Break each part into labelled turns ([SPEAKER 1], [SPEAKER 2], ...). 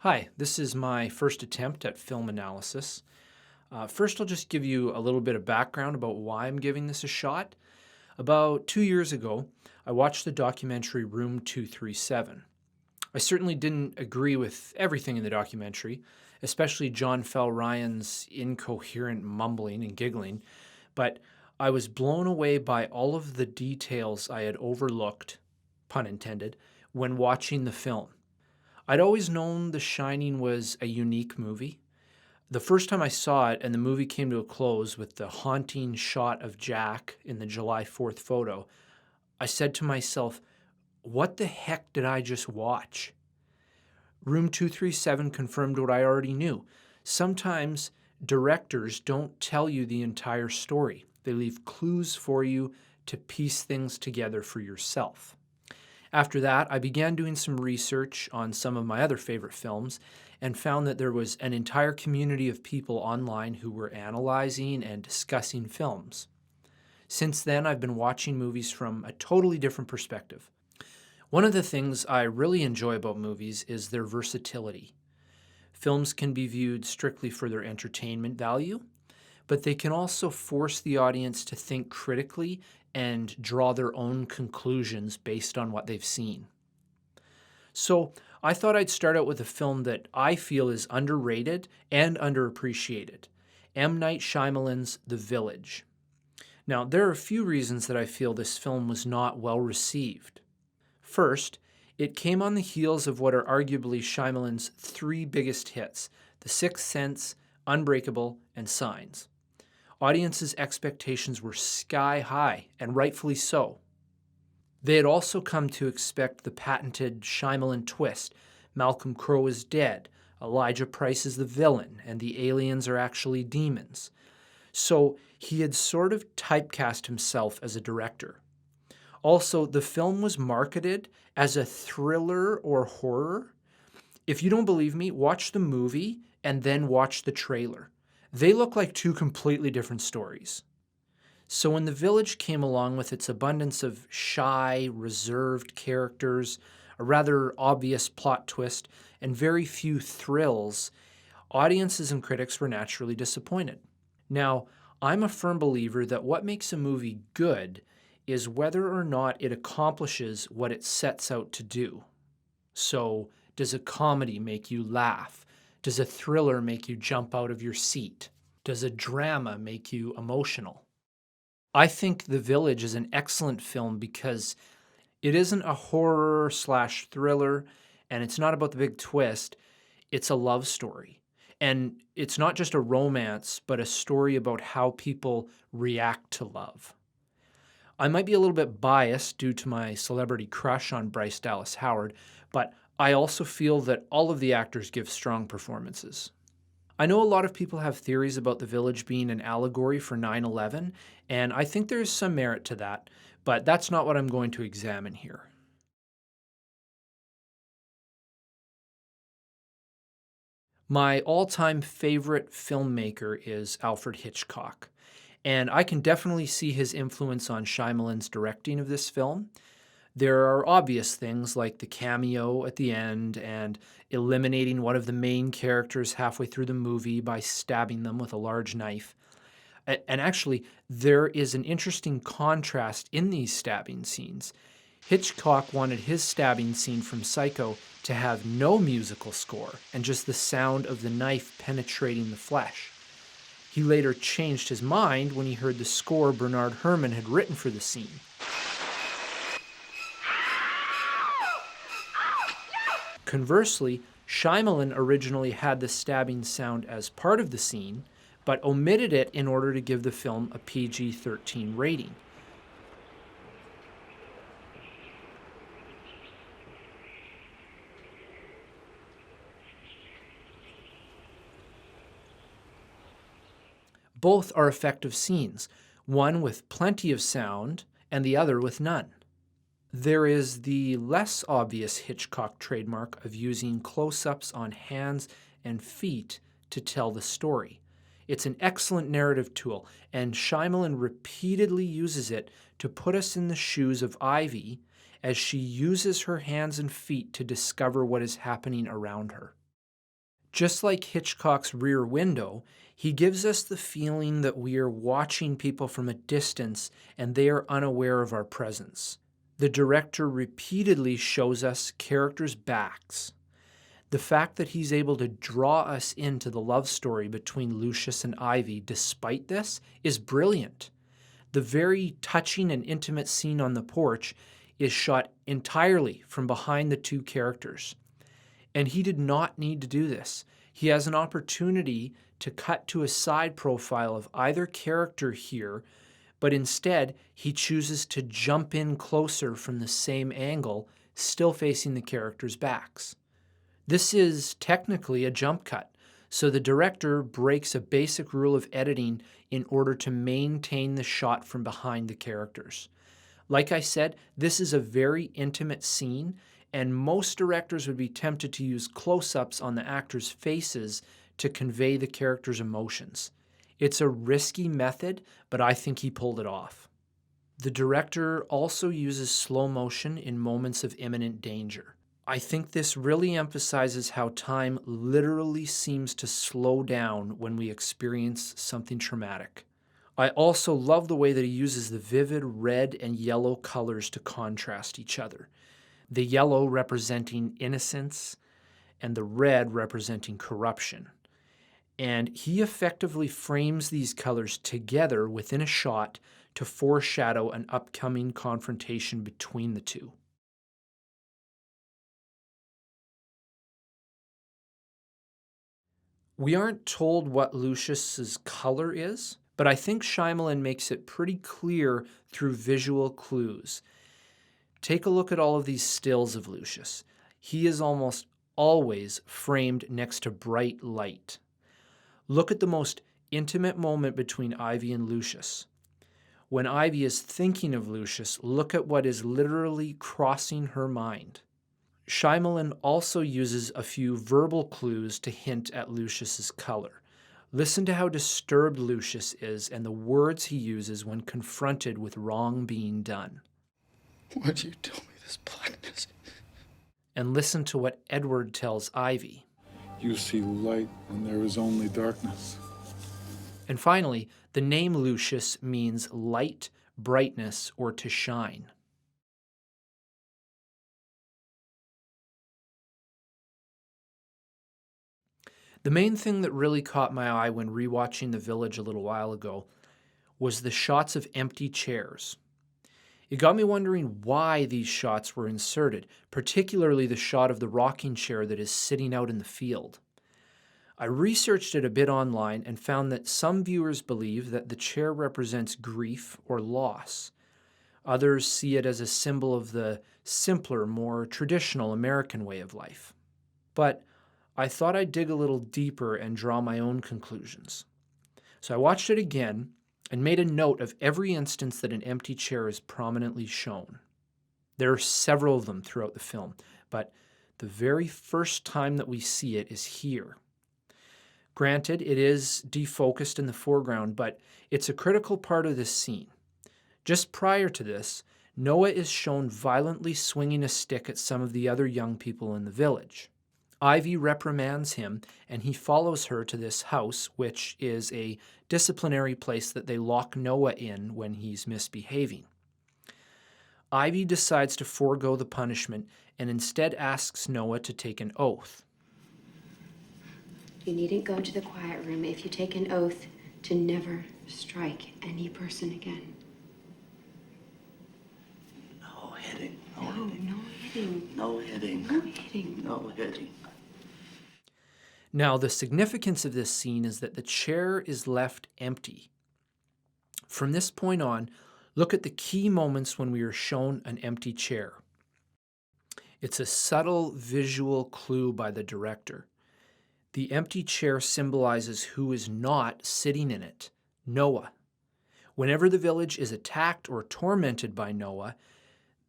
[SPEAKER 1] Hi, this is my first attempt at film analysis. First, I'll just give you a little bit of background about why I'm giving this a shot. About 2 years ago, I watched the documentary Room 237. I certainly didn't agree with everything in the documentary, especially John Fell Ryan's incoherent mumbling and giggling, but I was blown away by all of the details I had overlooked, pun intended, when watching the film. I'd always known The Shining was a unique movie. The first time I saw it and the movie came to a close with the haunting shot of Jack in the July 4th photo, I said to myself, what the heck did I just watch? Room 237 confirmed what I already knew. Sometimes directors don't tell you the entire story. They leave clues for you to piece things together for yourself. After that, I began doing some research on some of my other favorite films and found that there was an entire community of people online who were analyzing and discussing films. Since then, I've been watching movies from a totally different perspective. One of the things I really enjoy about movies is their versatility. Films can be viewed strictly for their entertainment value, but they can also force the audience to think critically and draw their own conclusions based on what they've seen. So I thought I'd start out with a film that I feel is underrated and underappreciated, M. Night Shyamalan's The Village. Now, there are a few reasons that I feel this film was not well received. First, it came on the heels of what are arguably Shyamalan's three biggest hits, The Sixth Sense, Unbreakable, and Signs. Audiences' expectations were sky high, and rightfully so. They had also come to expect the patented Shyamalan twist. Malcolm Crowe is dead, Elijah Price is the villain, and the aliens are actually demons. So he had sort of typecast himself as a director. Also, the film was marketed as a thriller or horror. If you don't believe me, watch the movie and then watch the trailer. They look like two completely different stories. So when The Village came along with its abundance of shy, reserved characters, a rather obvious plot twist, and very few thrills, audiences and critics were naturally disappointed. Now, I'm a firm believer that what makes a movie good is whether or not it accomplishes what it sets out to do. So, does a comedy make you laugh? Does a thriller make you jump out of your seat? Does a drama make you emotional? I think The Village is an excellent film because it isn't a horror slash thriller and it's not about the big twist. It's a love story. And it's not just a romance, but a story about how people react to love. I might be a little bit biased due to my celebrity crush on Bryce Dallas Howard, but I also feel that all of the actors give strong performances. I know a lot of people have theories about The Village being an allegory for 9/11, and I think there's some merit to that, but that's not what I'm going to examine here. My all-time favorite filmmaker is Alfred Hitchcock, and I can definitely see his influence on Shyamalan's directing of this film. There are obvious things like the cameo at the end and eliminating one of the main characters halfway through the movie by stabbing them with a large knife. And actually, there is an interesting contrast in these stabbing scenes. Hitchcock wanted his stabbing scene from Psycho to have no musical score and just the sound of the knife penetrating the flesh. He later changed his mind when he heard the score Bernard Herrmann had written for the scene. Conversely, Shyamalan originally had the stabbing sound as part of the scene, but omitted it in order to give the film a PG-13 rating. Both are effective scenes, one with plenty of sound and the other with none. There is the less obvious Hitchcock trademark of using close-ups on hands and feet to tell the story. It's an excellent narrative tool, and Shyamalan repeatedly uses it to put us in the shoes of Ivy as she uses her hands and feet to discover what is happening around her. Just like Hitchcock's Rear Window, he gives us the feeling that we are watching people from a distance and they are unaware of our presence. The director repeatedly shows us characters' backs. The fact that he's able to draw us into the love story between Lucius and Ivy despite this is brilliant. The very touching and intimate scene on the porch is shot entirely from behind the two characters. And he did not need to do this. He has an opportunity to cut to a side profile of either character here, but instead he chooses to jump in closer from the same angle, still facing the characters' backs. This is technically a jump cut, so the director breaks a basic rule of editing in order to maintain the shot from behind the characters. Like I said, this is a very intimate scene, and most directors would be tempted to use close-ups on the actors' faces to convey the characters' emotions. It's a risky method, but I think he pulled it off. The director also uses slow motion in moments of imminent danger. I think this really emphasizes how time literally seems to slow down when we experience something traumatic. I also love the way that he uses the vivid red and yellow colors to contrast each other. The yellow representing innocence and the red representing corruption. And he effectively frames these colors together within a shot to foreshadow an upcoming confrontation between the two. We aren't told what Lucius's color is, but I think Shyamalan makes it pretty clear through visual clues. Take a look at all of these stills of Lucius. He is almost always framed next to bright light. Look at the most intimate moment between Ivy and Lucius. When Ivy is thinking of Lucius, look at what is literally crossing her mind. Shyamalan also uses a few verbal clues to hint at Lucius's color. Listen to how disturbed Lucius is and the words he uses when confronted with wrong being done.
[SPEAKER 2] Why do you tell me this blackness?
[SPEAKER 1] And listen to what Edward tells Ivy.
[SPEAKER 2] You see light when there is only darkness.
[SPEAKER 1] And finally, the name Lucius means light, brightness, or to shine. The main thing that really caught my eye when rewatching The Village a little while ago was the shots of empty chairs. It got me wondering why these shots were inserted, particularly the shot of the rocking chair that is sitting out in the field. I researched it a bit online and found that some viewers believe that the chair represents grief or loss. Others see it as a symbol of the simpler, more traditional American way of life. But I thought I'd dig a little deeper and draw my own conclusions. So I watched it again and made a note of every instance that an empty chair is prominently shown. There are several of them throughout the film, but the very first time that we see it is here. Granted, it is defocused in the foreground, but it's a critical part of this scene. Just prior to this, Noah is shown violently swinging a stick at some of the other young people in the village. Ivy reprimands him, and he follows her to this house, which is a disciplinary place that they lock Noah in when he's misbehaving. Ivy decides to forego the punishment and instead asks Noah to take an oath.
[SPEAKER 3] You needn't go to the quiet room if you take an oath to never strike any person again.
[SPEAKER 4] No hitting.
[SPEAKER 3] No hitting.
[SPEAKER 4] No hitting.
[SPEAKER 3] No hitting.
[SPEAKER 4] No hitting.
[SPEAKER 1] Now, the significance of this scene is that the chair is left empty. From this point on, look at the key moments when we are shown an empty chair. It's a subtle visual clue by the director. The empty chair symbolizes who is not sitting in it, Noah. Whenever the village is attacked or tormented by Noah,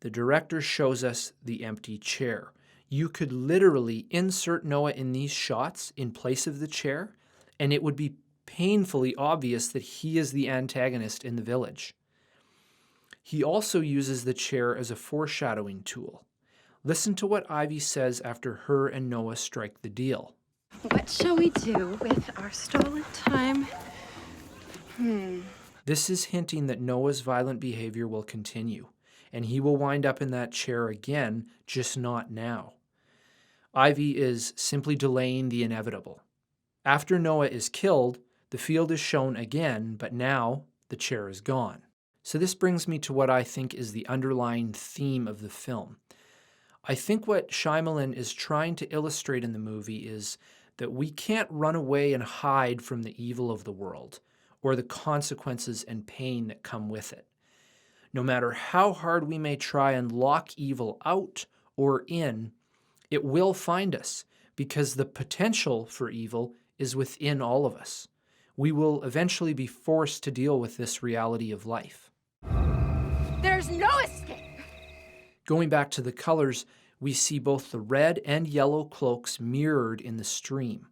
[SPEAKER 1] the director shows us the empty chair. You could literally insert Noah in these shots in place of the chair, and it would be painfully obvious that he is the antagonist in the village. He also uses the chair as a foreshadowing tool. Listen to what Ivy says after her and Noah strike the deal.
[SPEAKER 5] What shall we do with our stolen time?
[SPEAKER 1] This is hinting that Noah's violent behavior will continue, and he will wind up in that chair again, just not now. Ivy is simply delaying the inevitable. After Noah is killed, the field is shown again, but now the chair is gone. So this brings me to what I think is the underlying theme of the film. I think what Shyamalan is trying to illustrate in the movie is that we can't run away and hide from the evil of the world or the consequences and pain that come with it. No matter how hard we may try and lock evil out or in, it will find us because the potential for evil is within all of us. We will eventually be forced to deal with this reality of life.
[SPEAKER 5] There's no escape!
[SPEAKER 1] Going back to the colors, we see both the red and yellow cloaks mirrored in the stream.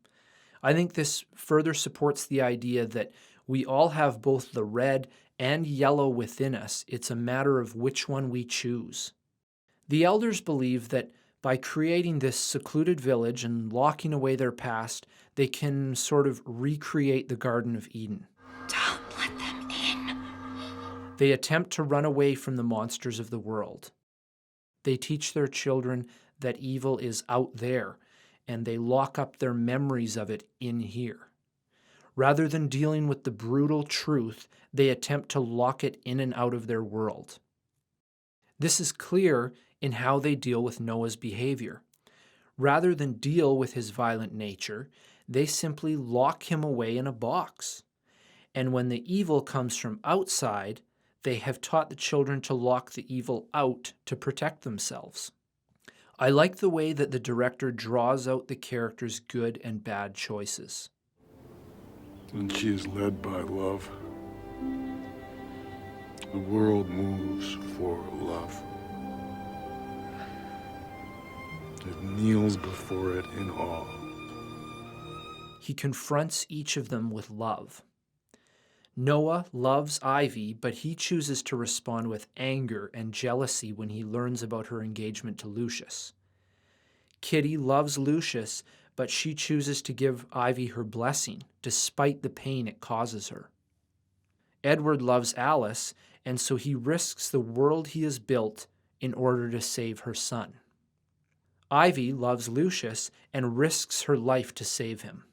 [SPEAKER 1] I think this further supports the idea that we all have both the red and yellow within us. It's a matter of which one we choose. The elders believe that by creating this secluded village and locking away their past, they can sort of recreate the Garden of Eden.
[SPEAKER 5] Don't let them in.
[SPEAKER 1] They attempt to run away from the monsters of the world. They teach their children that evil is out there, and they lock up their memories of it in here. Rather than dealing with the brutal truth, they attempt to lock it in and out of their world. This is clear in how they deal with Noah's behavior. Rather than deal with his violent nature, they simply lock him away in a box. And when the evil comes from outside, they have taught the children to lock the evil out to protect themselves. I like the way that the director draws out the characters' good and bad choices.
[SPEAKER 2] And she is led by love. The world moves for love. It kneels before it in awe.
[SPEAKER 1] He confronts each of them with love. Noah loves Ivy, but he chooses to respond with anger and jealousy when he learns about her engagement to Lucius. Kitty loves Lucius, but she chooses to give Ivy her blessing, despite the pain it causes her. Edward loves Alice, and so he risks the world he has built in order to save her son. Ivy loves Lucius and risks her life to save him.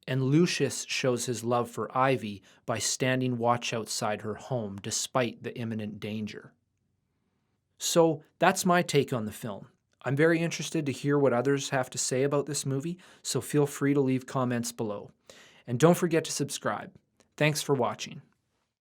[SPEAKER 1] And Lucius shows his love for Ivy by standing watch outside her home despite the imminent danger. So that's my take on the film. I'm very interested to hear what others have to say about this movie, so feel free to leave comments below. And don't forget to subscribe. Thanks for watching.